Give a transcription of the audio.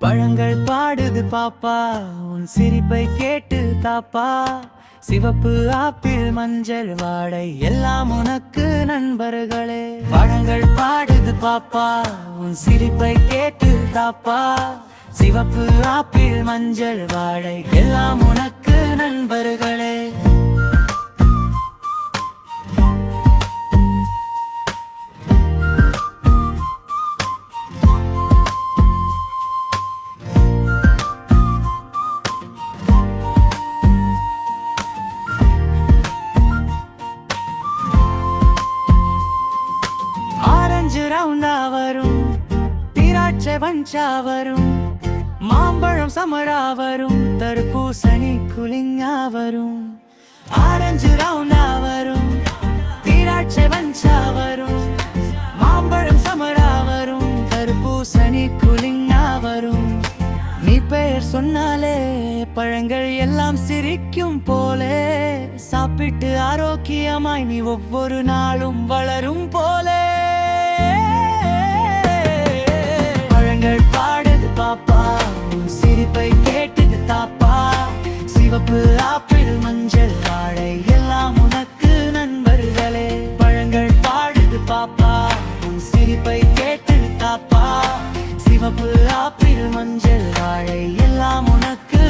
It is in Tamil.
பழங்கள் பாடுது பாப்பா, உன் சிரிப்பை கேட்டு தாப்பா. சிவப்பு ஆப்பிள் மஞ்சள் வாடை எல்லாம் உனக்கு நண்பர்களே. பழங்கள் பாடுது பாப்பா, உன் சிரிப்பை கேட்டு தாப்பா. சிவப்பு ஆப்பிள் மஞ்சள் வாடை எல்லாம் உனக்கு நண்பர்களே. ஆரஞ்சு ரவுண்டா வரும், திராட்சை பஞ்சா வரும், மாம்பழம் சமரா வரும், தர்பூசணி குலிங்கா வரும். ஆரஞ்சு ரவுண்டா வரும், திராட்சை பஞ்சா வரும், மாம்பழம் சமரா வரும், தர்பூசணி குலிங்கா வரும். நீ பெயர் சொன்னாலே பழங்கள் எல்லாம் சிரிக்கும் போலே. சாப்பிட்டு ஆரோக்கியமாய் நீ ஒவ்வொரு நாளும் வளரும் போலே. பழங்கள் பாடுது பாப்பா, உன் சிரிப்பை கேட்டுது தாப்பா. சிவப்பு ஆப்பிள் மஞ்சள் வாழை எல்லாம் உனக்கு நண்பர்களே. பழங்கள் பாடுது பாப்பா, உன் சிரிப்பை கேட்டுது தாப்பா. சிவப்பு ஆப்பிள் மஞ்சள் வாழை எல்லாம் உனக்கு